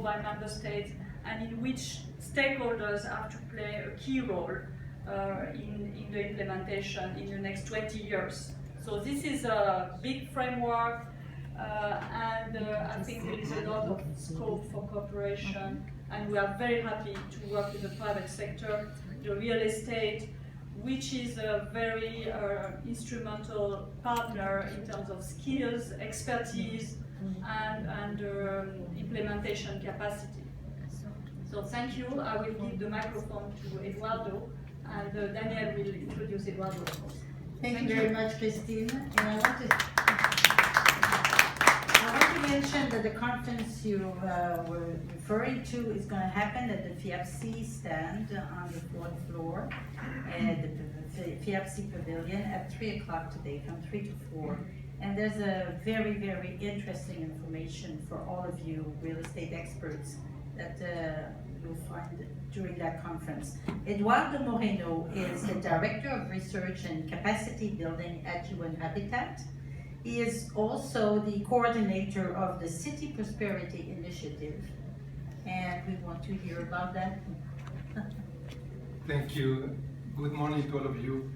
by member states, and in which stakeholders have to play a key role in the implementation in the next 20 years. So this is a big framework, and I think there is a lot of scope for cooperation, and we are very happy to work with the private sector, the real estate, which is a very instrumental partner in terms of skills, expertise, and implementation capacity. So thank you. I will give the microphone to Eduardo, and Daniel will introduce Eduardo, of course. Thank you very much, Christine. And I want to mention that the conference you were referring to is going to happen at the FIAPSI stand on the fourth floor at the FIAPSI Pavilion at 3 o'clock today, from 3 to 4. And there's a very, very interesting information for all of you real estate experts that you'll find during that conference. Eduardo Moreno is the Director of Research and Capacity Building at UN Habitat. He is also the coordinator of the City Prosperity Initiative, and we want to hear about that. Thank you. Good morning to all of you.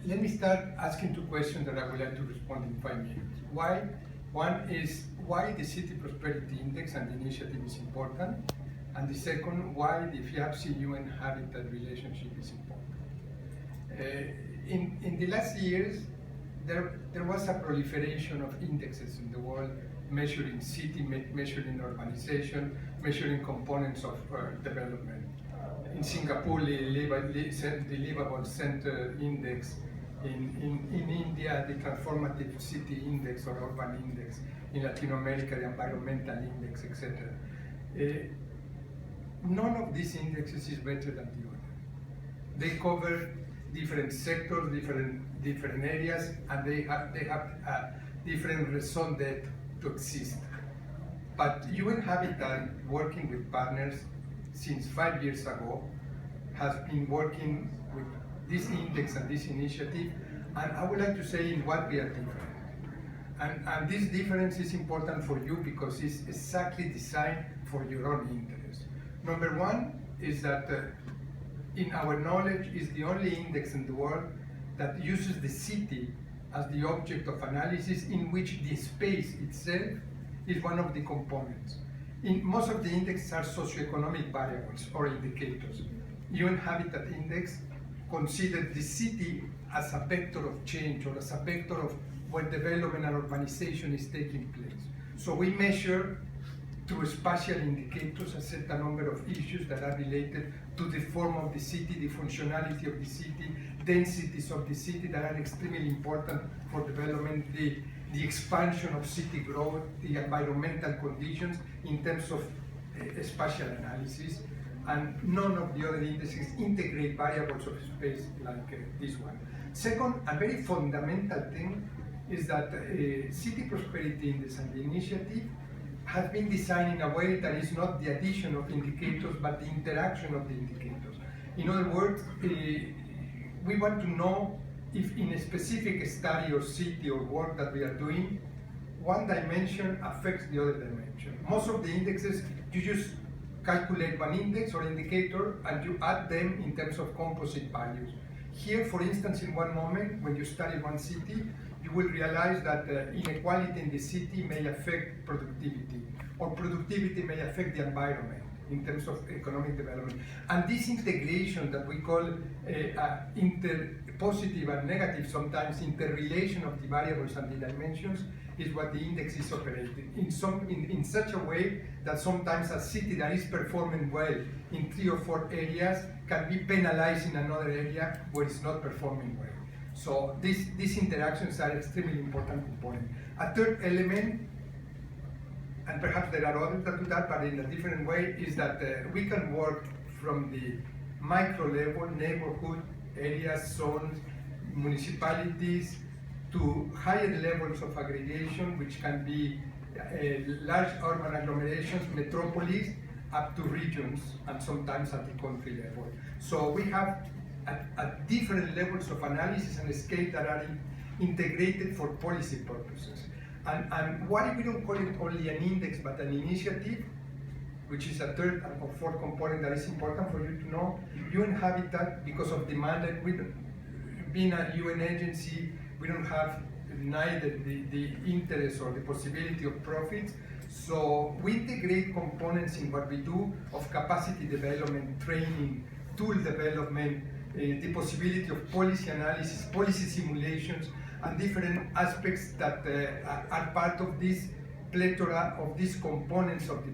Let me start asking two questions that I would like to respond in 5 minutes. One is why the City Prosperity Index and the initiative is important, and the second, why the FIAPSI UN Habitat relationship is important. In the last years, there was a proliferation of indexes in the world, measuring city, measuring urbanization, measuring components of development. In Singapore, the Livable Center Index. In India, the Transformative City Index or Urban Index. In Latin America, the Environmental Index, etc. None of these indexes is better than the other. They cover different sectors, different areas, and they have different raison d'etre to exist. But UN Habitat, working with partners since 5 years ago, has been working with this index and this initiative, and I would like to say in what we are different. And this difference is important for you because it's exactly designed for your own interest. Number one is that in our knowledge is the only index in the world that uses the city as the object of analysis, in which the space itself is one of the components. Most of the indexes are socioeconomic variables or indicators. UN Habitat Index considers the city as a vector of change or as a vector of where development and urbanization is taking place. So we measure through spatial indicators a certain number of issues that are related to the form of the city, the functionality of the city, densities of the city that are extremely important for development, the expansion of city growth, the environmental conditions in terms of spatial analysis, and none of the other indices integrate variables of space like this one. Second, a very fundamental thing is that City Prosperity Index and the initiative has been designed in a way that is not the addition of indicators, but the interaction of the indicators. In other words, we want to know if in a specific study or city or work that we are doing, one dimension affects the other dimension. Most of the indexes, you just calculate one index or indicator and you add them in terms of composite values. Here, for instance, in one moment, when you study one city, you will realize that inequality in the city may affect productivity, or productivity may affect the environment in terms of economic development. And this integration that we call positive and negative, sometimes interrelation of the variables and the dimensions, is what the index is operating in such a way that sometimes a city that is performing well in 3 or 4 areas can be penalized in another area where it's not performing well. So these interactions are extremely important component. A third element, and perhaps there are others that do that, but in a different way, is that we can work from the micro level, neighborhood, areas, zones, municipalities, to higher levels of aggregation, which can be large urban agglomerations, metropolis, up to regions, and sometimes at the country level. So we have at different levels of analysis and scale that are integrated for policy purposes. And why we don't call it only an index but an initiative which is a third or fourth component that is important for you to know. UN Habitat, because of demand, that being a UN agency, we don't have neither the interest or the possibility of profits. So we integrate components in what we do of capacity development, training, tool development, the possibility of policy analysis, policy simulations, and different aspects that are part of this plethora of these components of the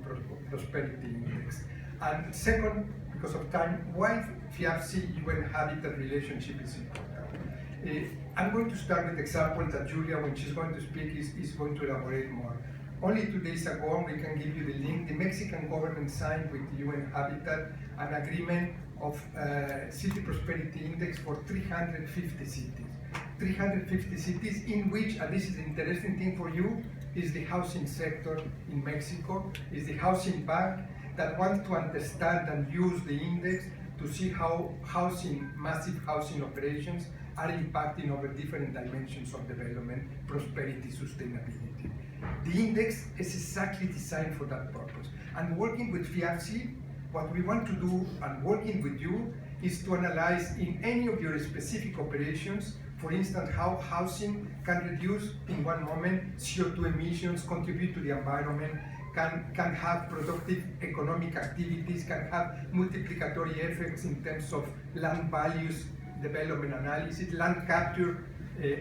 Prosperity Index. And second, because of time, why FIAPSI-UN Habitat relationship is important. I'm going to start with example that Julia, when she's going to speak, is going to elaborate more. Only 2 days ago, we can give you the link, the Mexican government signed with the UN Habitat an agreement of City Prosperity Index for 350 cities. 350 cities in which, and this is the interesting thing for you, is the housing sector in Mexico, is the housing bank that wants to understand and use the index to see how massive housing operations are impacting over different dimensions of development, prosperity, sustainability. The index is exactly designed for that purpose. And working with FIAPSI, what we want to do, and working with you, is to analyze in any of your specific operations, for instance, how housing can reduce in one moment CO2 emissions, contribute to the environment, can have productive economic activities, can have multiplicatory effects in terms of land values, development analysis, land capture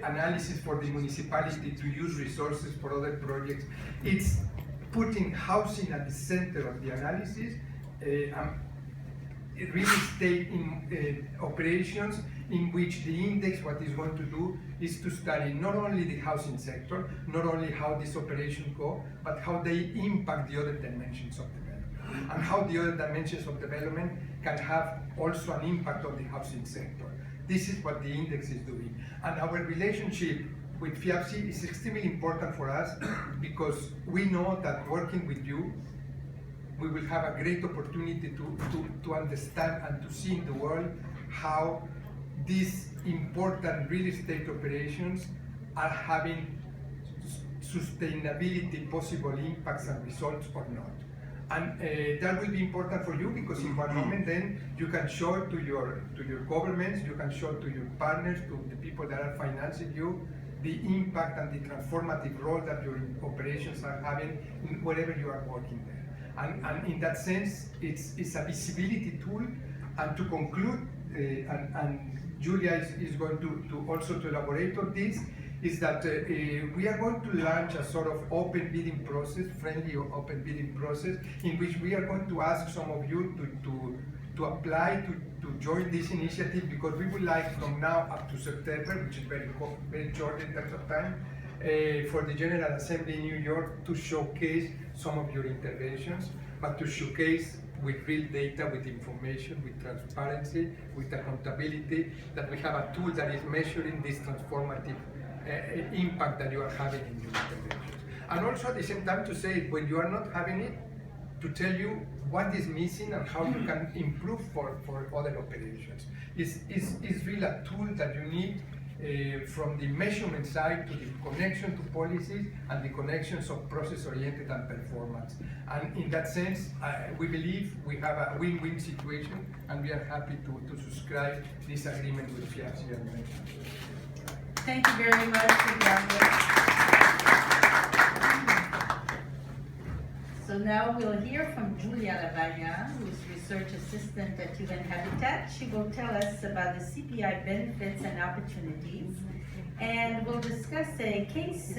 analysis for the municipality to use resources for other projects. It's putting housing at the center of the analysis, real estate in operations in which the index, what is going to do is to study not only the housing sector, not only how these operations go, but how they impact the other dimensions of development, and how the other dimensions of development can have also an impact on the housing sector. This is what the index is doing. And our relationship with FIAPSI is extremely important for us because we know that working with you, we will have a great opportunity to understand and to see in the world how these important real estate operations are having sustainability possible impacts and results or not. And that will be important for you because in one moment then you can show it to your governments, you can show it to your partners, to the people that are financing you, the impact and the transformative role that your operations are having in wherever you are working there. And in that sense, it's a visibility tool. And to conclude, and Julia is going to also to elaborate on this, is that we are going to launch a sort of open bidding process, friendly open bidding process, in which we are going to ask some of you to apply to join this initiative, because we would like from now up to September, which is very short in terms of time, for the General Assembly in New York to showcase some of your interventions, but to showcase with real data, with information, with transparency, with accountability, that we have a tool that is measuring this transformative impact that you are having in your interventions. And also at the same time to say, when you are not having it, to tell you what is missing and how you can improve for other operations. It's really a tool that you need from the measurement side to the connection to policies and the connections of process-oriented and performance. And in that sense, we believe we have a win-win situation, and we are happy to subscribe this agreement with FIAPSI. Thank you very much, Ricardo. So now we'll hear from Julia Lavagna, who is research assistant at UN Habitat. She will tell us about the CPI benefits and opportunities, and we'll discuss a case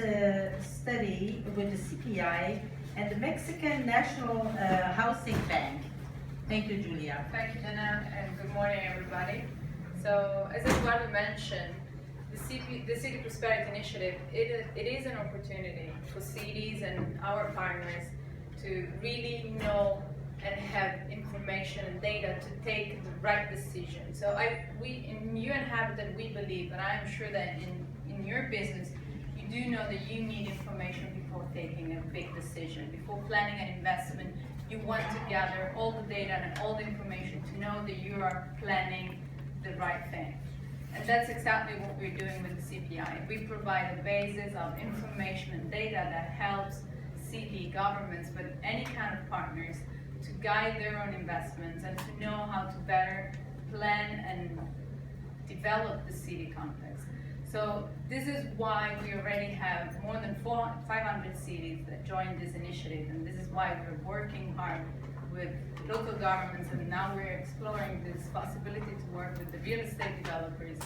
study with the CPI and the Mexican National Housing Bank. Thank you, Julia. Thank you, Dana, and good morning, everybody. So, as Eduardo mentioned, the City Prosperity Initiative, it is an opportunity for cities and our partners to really know and have information and data to take the right decision. So we in UN Habitat, we believe, and I'm sure that in your business, you do know that you need information before taking a big decision. Before planning an investment, you want to gather all the data and all the information to know that you are planning the right thing. And that's exactly what we're doing with the CPI. We provide a basis of information and data that helps city governments, but any kind of partners, to guide their own investments and to know how to better plan and develop the city context. So this is why we already have more than 500 cities that joined this initiative, and this is why we're working hard with local governments, and now we're exploring this possibility to work with the real estate developers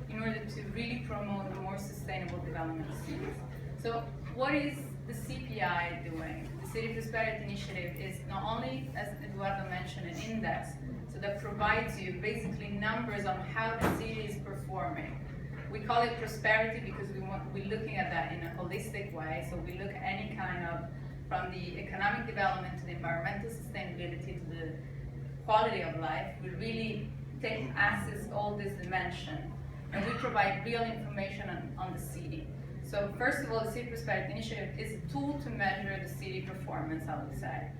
in order to really promote a more sustainable development of cities. So what is the CPI doing? The City Prosperity Initiative is not only, as Eduardo mentioned, an index, so that provides you basically numbers on how the city is performing. We call it prosperity because we're looking at that in a holistic way, so we look at any kind of, from the economic development to the environmental sustainability to the quality of life. We really access all these dimensions, and we provide real information on the city. So first of all, the City Prosperity Initiative is a tool to measure the city performance, I would say.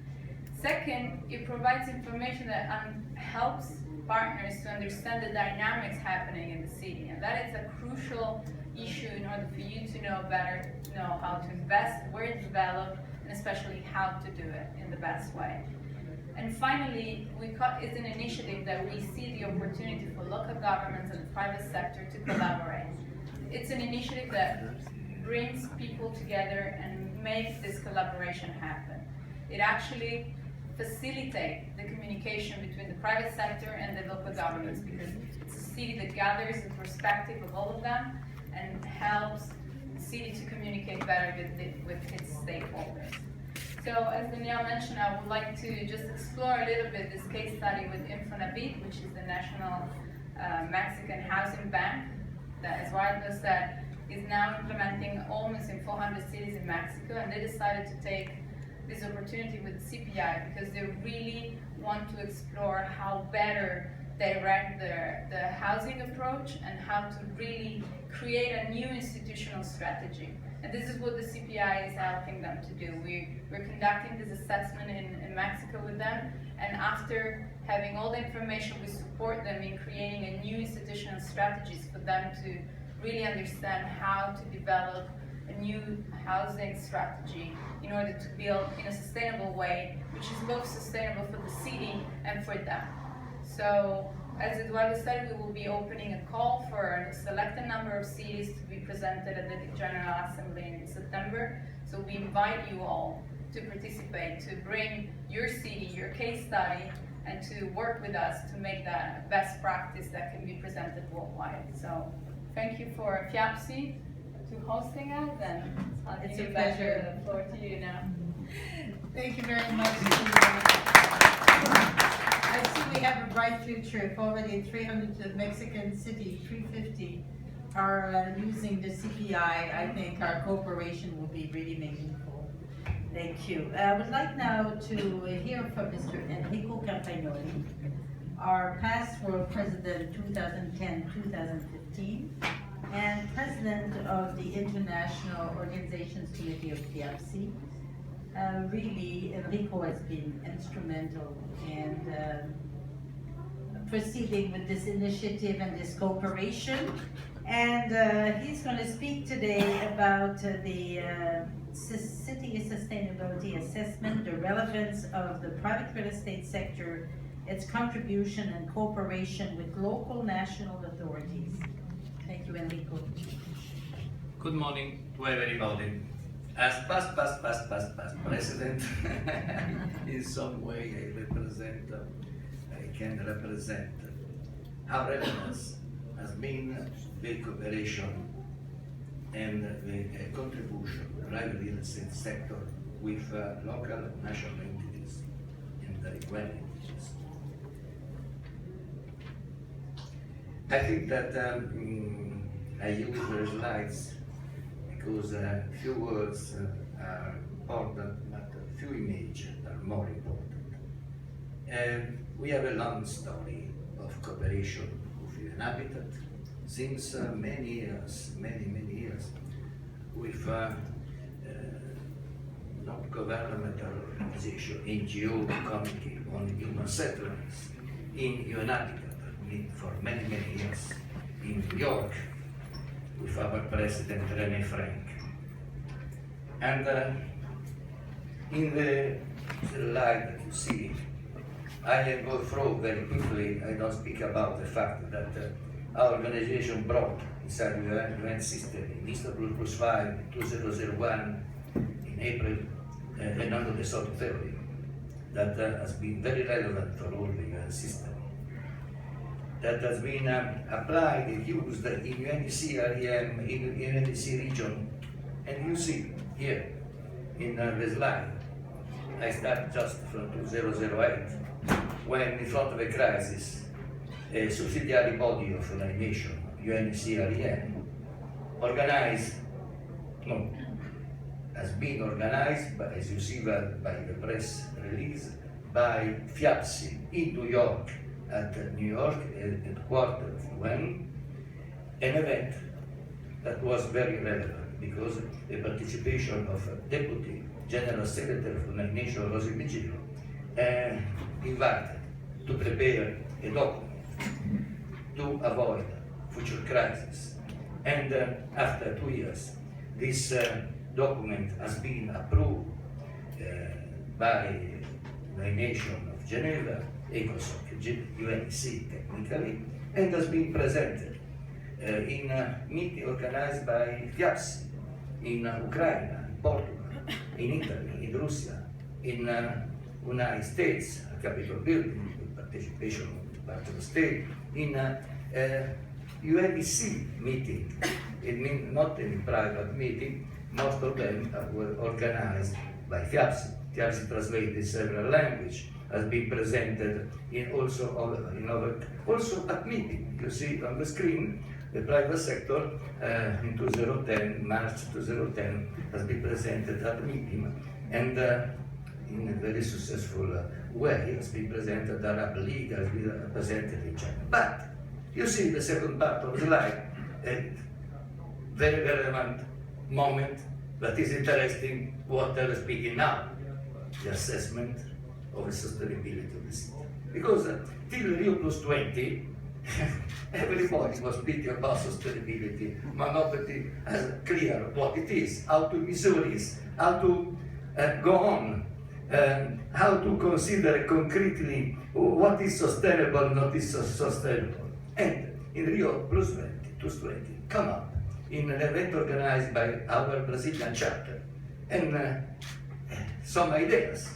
Second, it provides information that helps partners to understand the dynamics happening in the city, and that is a crucial issue in order for you to know better, know how to invest, where to develop, and especially how to do it in the best way. And finally, it's an initiative that we see the opportunity for local governments and the private sector to collaborate. It's an initiative that brings people together and makes this collaboration happen. It actually facilitates the communication between the private sector and the local governments, because it's a city that gathers the perspective of all of them and helps the city to communicate better with its stakeholders. So as Danielle mentioned, I would like to just explore a little bit this case study with Infonavit, which is the National Mexican Housing Bank, that, as Eduardo said, is now implementing almost in 400 cities in Mexico, and they decided to take this opportunity with CPI because they really want to explore how better direct the housing approach and how to really create a new institutional strategy. And this is what the CPI is helping them to do. We're conducting this assessment in Mexico with them, and after having all the information, we support them in creating a new institutional strategies for them to really understand how to develop a new housing strategy in order to build in a sustainable way, which is both sustainable for the city and for them. So, as Eduardo said, we will be opening a call for a selected number of cities to be presented at the General Assembly in September. So we invite you all to participate, to bring your city, your case study, and to work with us to make that best practice that can be presented worldwide. So thank you for FIAPSI to hosting us, and It's a pleasure. The floor to you now. Thank you very much. I see we have a bright future. If already 300 Mexican cities, 350, are using the CPI, I think our cooperation will be really meaningful. Thank you. I would like now to hear from Mr. Enrico Campagnoli, our past world president 2010-2015, and president of the International Organizations Committee of FIAPSI. Really, Enrico has been instrumental in proceeding with this initiative and this cooperation. And he's going to speak today about the city sustainability assessment, the relevance of the private real estate sector, its contribution and cooperation with local national authorities. Thank you, Enrico. Good morning to everybody. As past president, in some way I can represent our relevance has been the cooperation and the contribution of the private real estate sector with local national entities and the UN entities. I think that I use the slides because few words are important, but few images are more important. And we have a long story of cooperation with UN-Habitat since many years, many years, with non-governmental organization, NGO Committee on Human Settlements in UN-Habitat for many years in New York, with our president René Frank. And in the slide that you see, I go through very quickly. I don't speak about the fact that our organization brought inside the UN system in Istanbul Plus 5 2001 in April another sort of theory that has been very relevant for all the UN system. That has been applied and used in UNEC REM, in UNEC region, and you see here in the slide. I start just from 2008, when in front of a crisis, a subsidiary body of the nation, UNEC REM, has been organized, by, as you see by the press release, by FIAPSI in New York, at New York, headquarters of UN, an event that was very relevant because the participation of Deputy General Secretary of the United Nations, Rosy Vigilo, invited to prepare a document to avoid future crises. And after 2 years, this document has been approved by the nation of Geneva, ECOSOC, UNEC technically, and has been presented in a meeting organized by FIAPSI in Ukraine, in Portugal, in Italy, in Russia, in United States, Capitol building, with participation of part of the state, in UNEC meeting. It means not in private meeting, most of them were organized by FIAPSI. FIAPSI translated several languages, has been presented also at meeting. You see on the screen, the private sector in 2010, March 2010, has been presented at meeting, and in a very successful way has been presented. Arab League has been presented in China. But you see the second part of the slide, a very relevant moment that is interesting what they are speaking now, the assessment of the sustainability of the city. Because till Rio Plus 20, everybody was speaking about sustainability, but nobody has clear what it is, how to measure it, how to go on, how to consider concretely what is sustainable, not is sustainable. And in Rio Plus 20, come up in an event organized by our Brazilian chapter, and some ideas.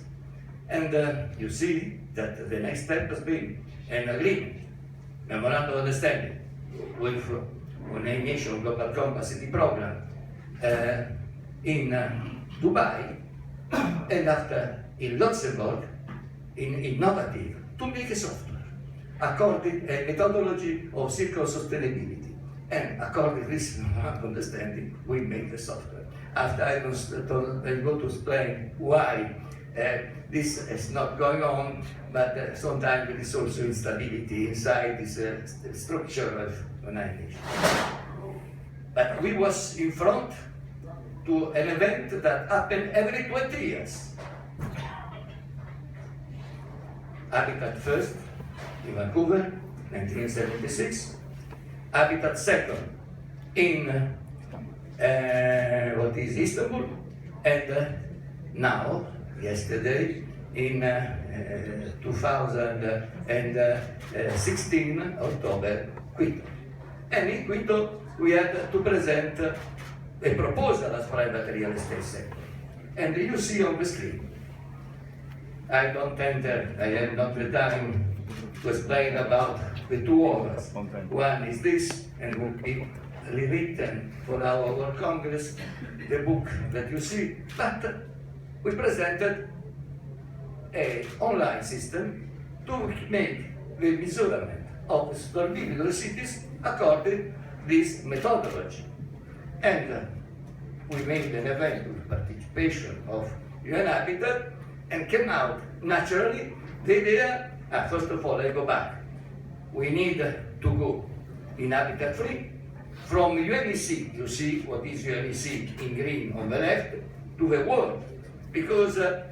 And you see that the next step has been an agreement, memorandum of understanding with United Nations Global Capacity Program in Dubai, and after in Luxembourg, in Innovative, to make a software according a methodology of circular sustainability. And according to this understanding, we made the software. After I go to explain why this is not going on, but sometimes there is also instability inside this structure of United Nations. But we was in front to an event that happened every 20 years. Habitat first in Vancouver, 1976. Habitat second in Istanbul, and now, yesterday, in 2016, October, Quito. And in Quito, we had to present a proposal as private real estate sector. And you see on the screen, I don't enter, I have not the time to explain about the two orders. One is this, and will be rewritten for our World Congress, the book that you see. But we presented an online system to make the measurement of the sustainability of the cities according to this methodology. And we made an event with participation of UN Habitat, and came out naturally the idea, first of all, I go back. We need to go in habitat free from UNEC, you see what is UNEC in green on the left, to the world, because the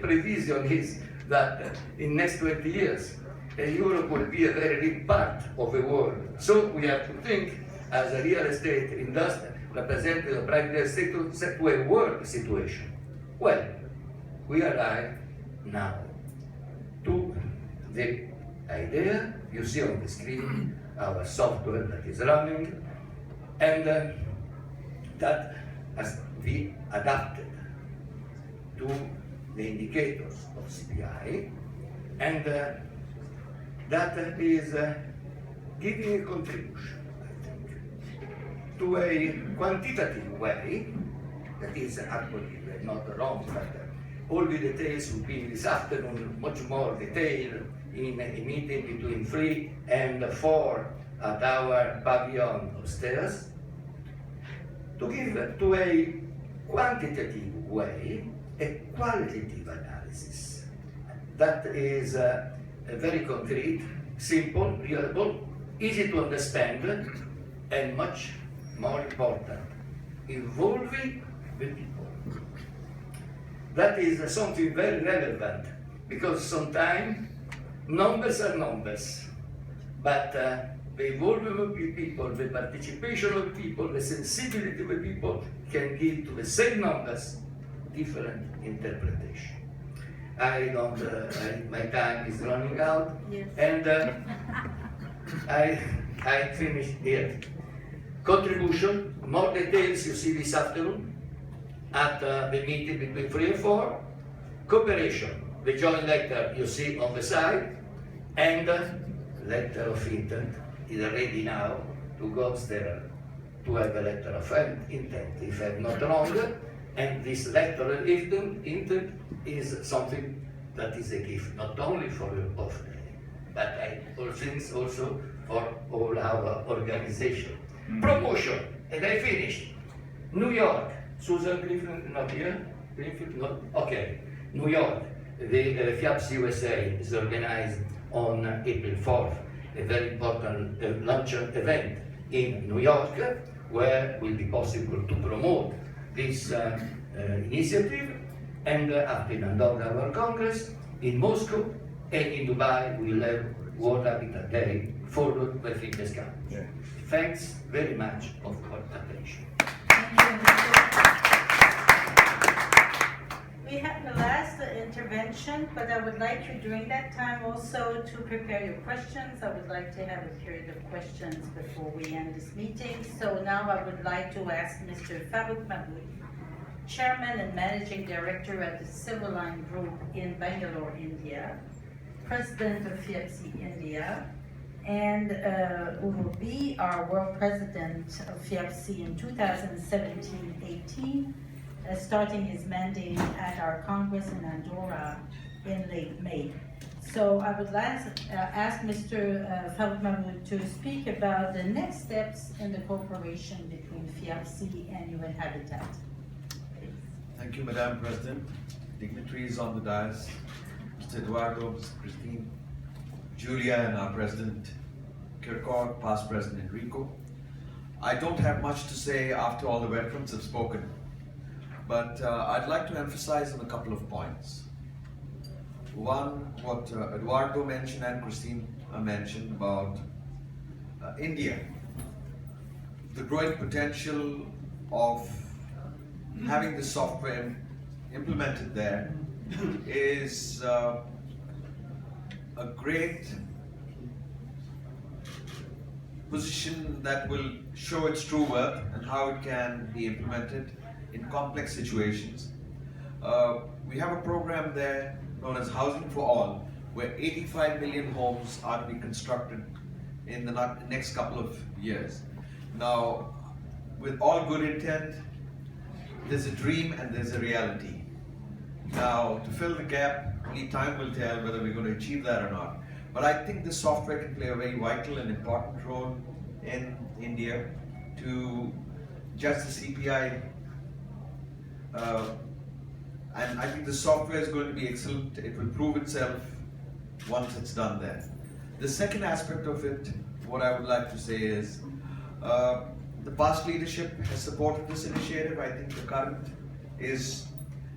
prevision is that in next 20 years, Europe will be a very big part of the world. So we have to think as a real estate industry, representing the private real estate to a world situation. Well, we arrive now the idea you see on the screen, our software that is running, and that has been adapted to the indicators of CPI, and that is giving a contribution, I think, to a quantitative way that is actually not wrong, but all the details will be this afternoon, much more detail in a meeting between 3 and 4 at our pavilion upstairs, to give to a quantitative way a qualitative analysis that is very concrete, simple, reliable, easy to understand, and much more important, involving the people. That is something very relevant, because sometimes numbers are numbers, but the involvement of the people, the participation of people, the sensibility of the people can give to the same numbers different interpretation. I don't, my time is running out, Yes. and I finish here. Contribution, more details you see this afternoon at the meeting between 3 and 4. Cooperation, the joint letter you see on the side, and letter of intent is ready now to go upstairs to have a letter of intent, if I'm not wrong. And this letter of intent is something that is a gift, not only for your birthday, but I think also for all our organization. Promotion, and I finished. New York, Susan Griffin, not here? Griffin, no? Okay. New York, the FIAPS USA is organized on April 4th, a very important luncheon event in New York, where it will be possible to promote this initiative. And after Nandoga World Congress in Moscow and in Dubai, we will have World Habitat Day followed by Fitness Camp. Yeah. Thanks very much for your attention. We have the last intervention, but I would like you during that time also to prepare your questions. I would like to have a period of questions before we end this meeting. So now I would like to ask Mr. Farooq Mahmood, Chairman and Managing Director at the Silver Line Group in Bangalore, India, President of FIAPSI India, and who will be our World President of FIAPSI in 2017-18, starting his mandate at our Congress in Andorra in late May. So I would ask Mr. Farooq Mahmood to speak about the next steps in the cooperation between FIAPSI and UN Habitat. Thank you, Madam President, dignitaries on the dais, Mr. Eduardo, Ms. Christine, Julia, and our President Kirkor, past President Enrico. I don't have much to say after all the veterans have spoken, but I'd like to emphasize on a couple of points. One, what Eduardo mentioned and Christine mentioned about India, the growing potential of having the software implemented there is a great position that will show its true worth and how it can be implemented in complex situations. We have a program there known as Housing for All, where 85 million homes are to be constructed in the next couple of years. Now, with all good intent, there's a dream and there's a reality. Now, to fill the gap, only time will tell whether we're going to achieve that or not. But I think this software can play a very vital and important role in India to just the CPI. And I think the software is going to be excellent. It will prove itself once it's done there. The second aspect of it, what I would like to say is, the past leadership has supported this initiative. I think the current is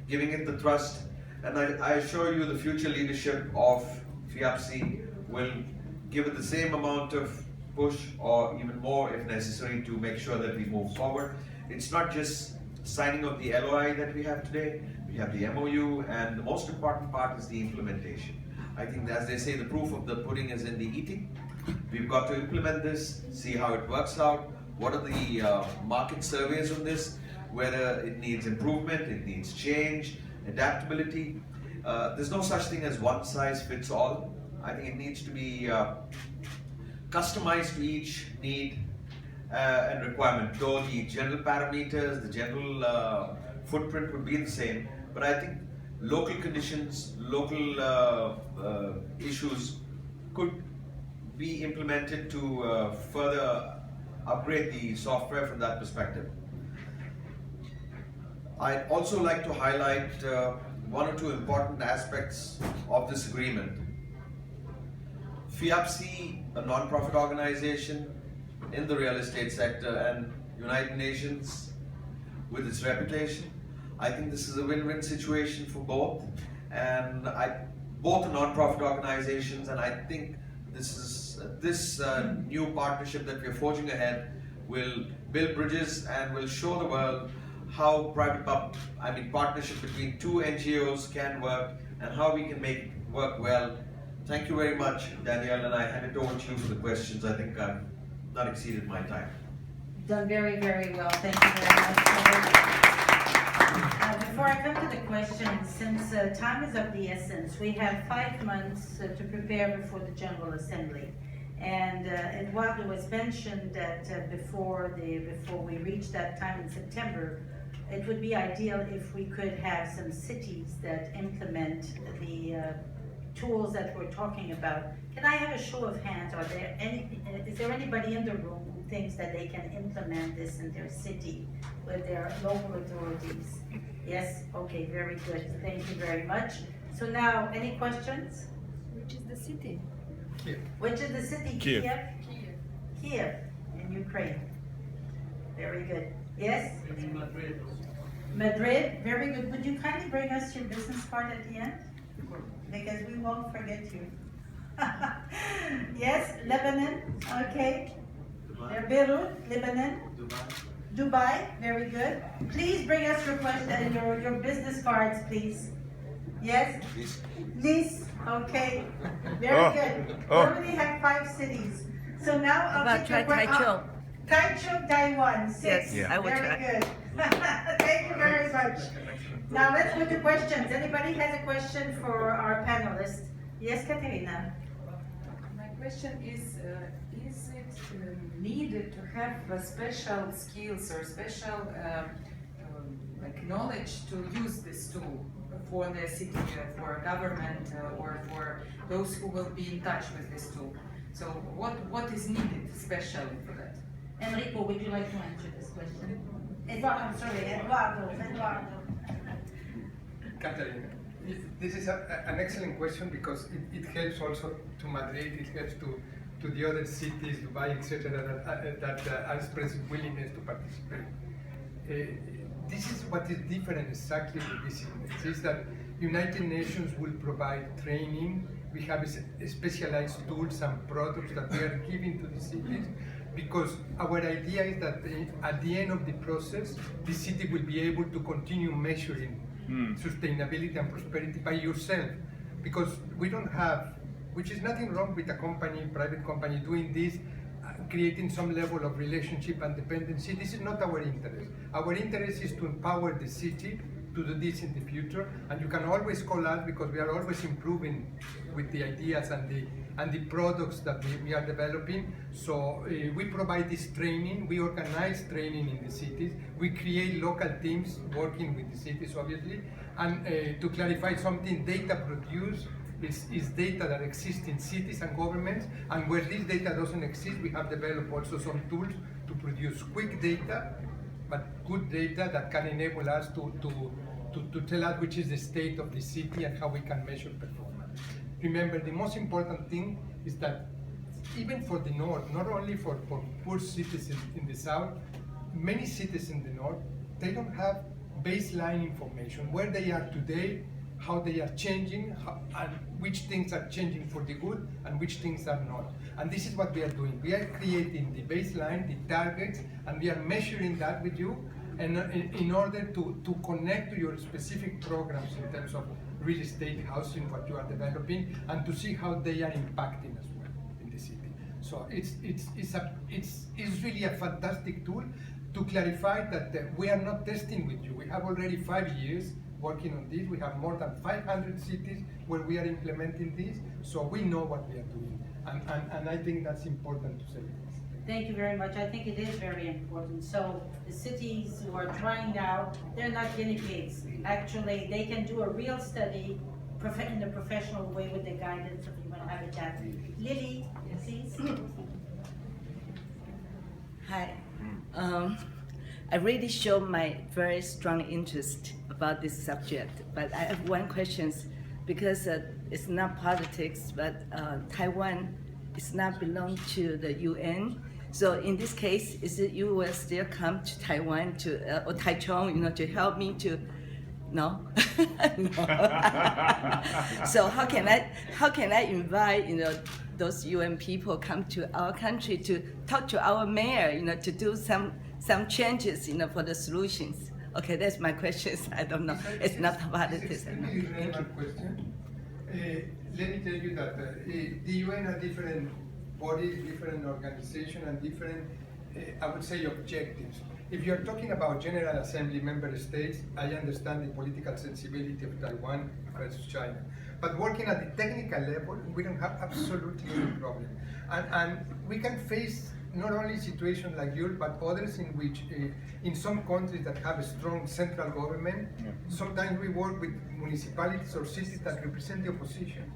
giving it the thrust, and I assure you the future leadership of FIAPSI will give it the same amount of push or even more if necessary to make sure that we move forward. It's not just signing of the LOI that we have today, we have the MOU, and the most important part is the implementation. I think, as they say, the proof of the pudding is in the eating. We've got to implement this, see how it works out, what are the market surveys on this, whether it needs improvement, it needs change, adaptability. There's no such thing as one size fits all. I think it needs to be customized to each need and requirement. Though the general parameters, the general footprint would be the same, but I think local conditions, local issues could be implemented to further upgrade the software from that perspective. I'd also like to highlight one or two important aspects of this agreement. FIAPSI, a non-profit organization in the real estate sector, and United Nations with its reputation. I think this is a win-win situation for both, and both are non-profit organizations, and I think this new partnership that we're forging ahead will build bridges and will show the world how partnership between two NGOs can work and how we can make it work well. Thank you very much, Danielle, and I hand it over to you for the questions. I think I've not exceeded my time. Done very, very well. Thank you very much. Before I come to the questions, since time is of the essence, we have 5 months to prepare before the General Assembly. And Eduardo was mentioned that before we reach that time in September, it would be ideal if we could have some cities that implement the tools that we're talking about. Can I have a show of hands? Is there anybody in the room who thinks that they can implement this in their city with their local authorities? Yes? Okay, very good. Thank you very much. So now, any questions? Which is the city? Kiev. Which is the city? Kiev. Kiev, in Ukraine. Very good. Yes? Madrid. Madrid, very good. Would you kindly bring us your business card at the end? Because we won't forget you. Yes, Lebanon, okay. Beirut, Lebanon. Dubai, very good. Please bring us your business cards, please. Yes? Nice, okay. Very good. We already have 5 cities. So now I'll take your question. Taichung, Taiwan, 6. Yes, I will very try. good. Thank you very much. Now let's go to questions. Anybody has a question for our panelists? Yes, Katerina. My question is it needed to have special skills or special knowledge to use this tool for the city, for government, or for those who will be in touch with this tool? So what is needed specially for that? Enrico, would you like to answer this question? Eduardo. Katarina, this is an excellent question because it helps also to Madrid, it helps to the other cities, Dubai, etc., that express willingness to participate. This is what is different exactly with this index, is that United Nations will provide training. We have specialized tools and products that we are giving to the cities, because our idea is that at the end of the process, the city will be able to continue measuring sustainability and prosperity by yourself, because we don't have, which is nothing wrong with a company, private company doing this, creating some level of relationship and dependency. This is not our interest. Our interest is to empower the city to do this in the future, and you can always call us because we are always improving with the ideas and the products that we are developing. So we provide this training, we organize training in the cities, we create local teams working with the cities, obviously, and to clarify something, data produced is data that exists in cities and governments, and where this data doesn't exist, we have developed also some tools to produce quick data, but good data that can enable us to tell us which is the state of the city and how we can measure performance. Remember, the most important thing is that even for the north, not only for poor cities in the south, many cities in the north, they don't have baseline information, where they are today, how they are changing, and which things are changing for the good and which things are not. And this is what we are doing. We are creating the baseline, the targets, and we are measuring that with you. and in order to connect to your specific programs in terms of real estate, housing, what you are developing, and to see how they are impacting as well in the city. So it's really a fantastic tool to clarify that we are not testing with you. We have already 5 years working on this. We have more than 500 cities where we are implementing this, so we know what we are doing. And I think that's important to say this. Thank you very much. I think it is very important. So the cities who are trying out, they're not guinea pigs. Actually, they can do a real study in a professional way with the guidance of human habitat. Lily, please. Hi. I really show my very strong interest about this subject, but I have one question because it's not politics, but Taiwan is not belong to the UN. So in this case, is it you will still come to Taiwan to or Taichung, to help me to? No. No. So how can I invite those UN people come to our country to talk to our mayor, to do some changes, for the solutions? Okay, that's my questions. I don't know. It's not about it. It's an extremely relevant question. Let me tell you that the UN are different bodies, different organizations, and different, I would say, objectives. If you're talking about General Assembly member states, I understand the political sensibility of Taiwan versus China. But working at the technical level, we don't have absolutely any problem. And we can face not only situations like yours, but others in which, in some countries that have a strong central government, sometimes we work with municipalities or cities that represent the opposition,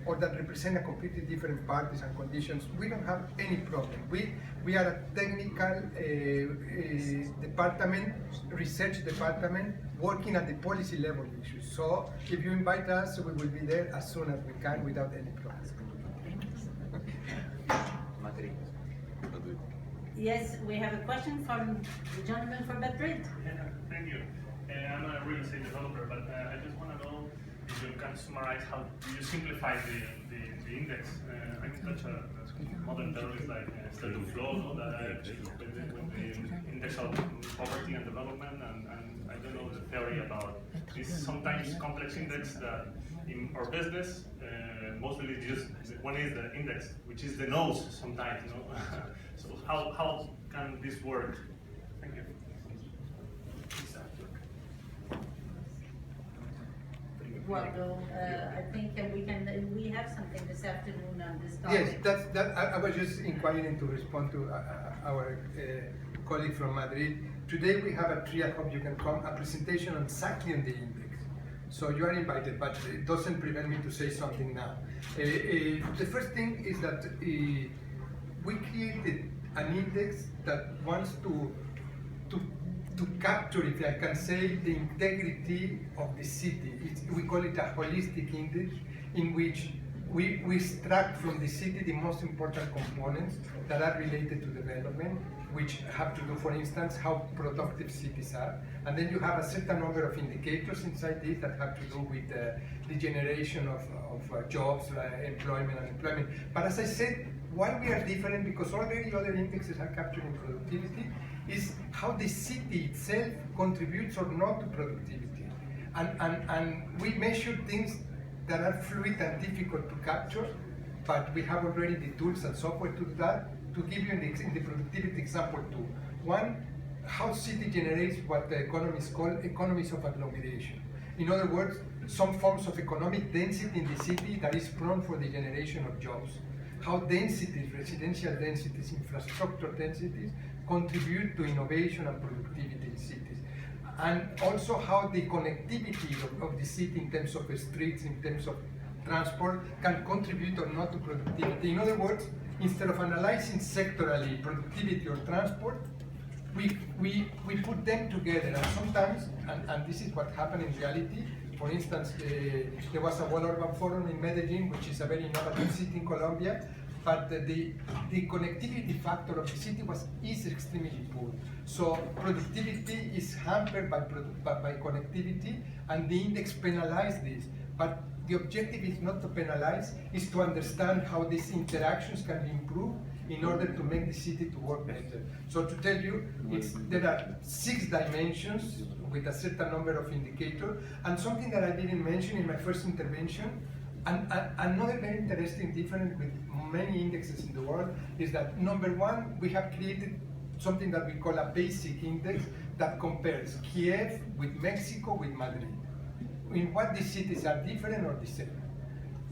or that represent a completely different parties and conditions. We don't have any problem. We are a technical department, research department, working at the policy level issues. So if you invite us, we will be there as soon as we can without any problem. Yes, we have a question from the gentleman from Madrid. Thank you. I'm a real estate developer, but I just want to know if you can summarize how do you simplify the index. I mean, such a modern terrorist like status flow, with the index of poverty and development, and I don't know the theory about this sometimes complex index that in our business mostly just one is the index, which is the nose sometimes, So how can this work? Thank you. Well, I think we have something this afternoon on this topic. Yes, I was just inquiring to respond to our colleague from Madrid. Today we have at 3 o'clock, you can come, a presentation exactly on the index. So you are invited, but it doesn't prevent me to say something now. The first thing is that we created an index that wants to capture, if I can say, the integrity of the city. We call it a holistic index in which we extract from the city the most important components that are related to development, which have to do, for instance, how productive cities are. And then you have a certain number of indicators inside this that have to do with the generation of jobs, employment, and unemployment. But as I said, why we are different, because already other indexes are capturing productivity, is how the city itself contributes or not to productivity. And we measure things that are fluid and difficult to capture, but we have already the tools and software to do that. To give you in the productivity example too. One, how city generates what the economists call economies of agglomeration. In other words, some forms of economic density in the city that is prone for the generation of jobs. How densities, residential densities, infrastructure densities contribute to innovation and productivity in cities. And also how the connectivity of the city in terms of streets, in terms of transport, can contribute or not to productivity. In other words, instead of analyzing sectorally productivity or transport, we put them together. And sometimes, and this is what happened in reality, for instance, there was a World Urban Forum in Medellin, which is a very innovative city in Colombia, but the connectivity factor of the city is extremely poor. So productivity is hampered by connectivity, and the index penalized this. But the objective is not to penalize, is to understand how these interactions can be improved in order to make the city to work better. So to tell you, there are 6 dimensions with a certain number of indicators, and something that I didn't mention in my first intervention, and another very interesting difference with many indexes in the world is that, number one, we have created something that we call a basic index that compares Kiev with Mexico with Madrid, in what these cities are different or the same.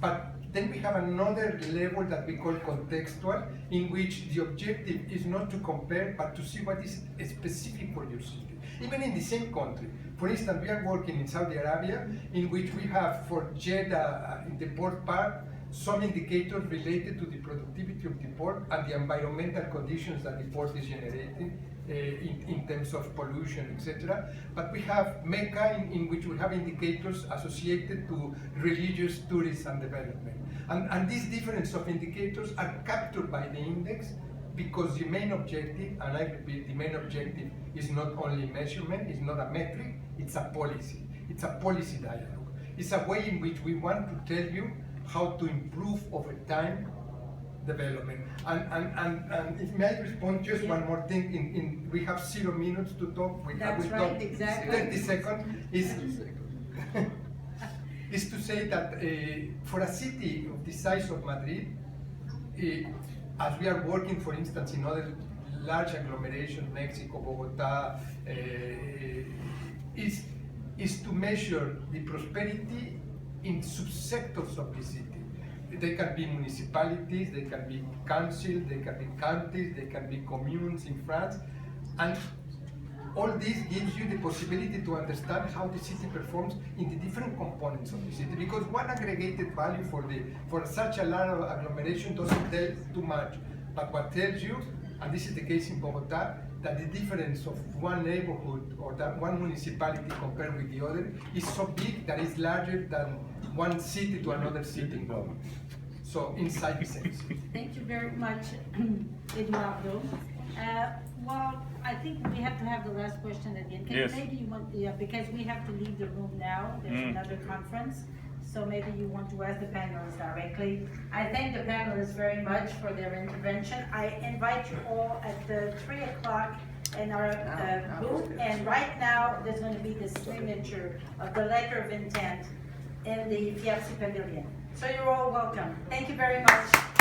But then we have another level that we call contextual, in which the objective is not to compare, but to see what is specific for your city, even in the same country. For instance, we are working in Saudi Arabia, in which we have for Jeddah in the port part, some indicators related to the productivity of the port and the environmental conditions that the port is generating in terms of pollution, etc. But we have Mecca, in which we have indicators associated to religious, tourism, and development. And these difference of indicators are captured by the index, because the main objective, and I repeat, the main objective is not only measurement, it's not a metric, it's a policy. It's a policy dialogue. It's a way in which we want to tell you how to improve over time development. And if may I respond just one more thing, we have 0 minutes to talk. That's right, exactly. 30 seconds is to say that for a city of the size of Madrid, as we are working, for instance, in other large agglomerations, Mexico, Bogota, is to measure the prosperity in subsectors of the city. They can be municipalities, they can be councils, they can be counties, they can be communes in France, and all this gives you the possibility to understand how the city performs in the different components of the city, because one aggregated value for such a large agglomeration doesn't tell too much. But what tells you, and this is the case in Bogota, that the difference of one neighborhood or that one municipality compared with the other is so big that it's larger than one city to another city. So inside the sense. Thank you very much, Eduardo. Well, I think we have to have the last question at the end. Yes. Maybe you want, because we have to leave the room now. There's another conference. So maybe you want to ask the panelists directly. I thank the panelists very much for their intervention. I invite you all at the 3 o'clock in our booth. And right now, there's going to be the signature of the letter of intent in the FIAPSI Pavilion. So you're all welcome. Thank you very much.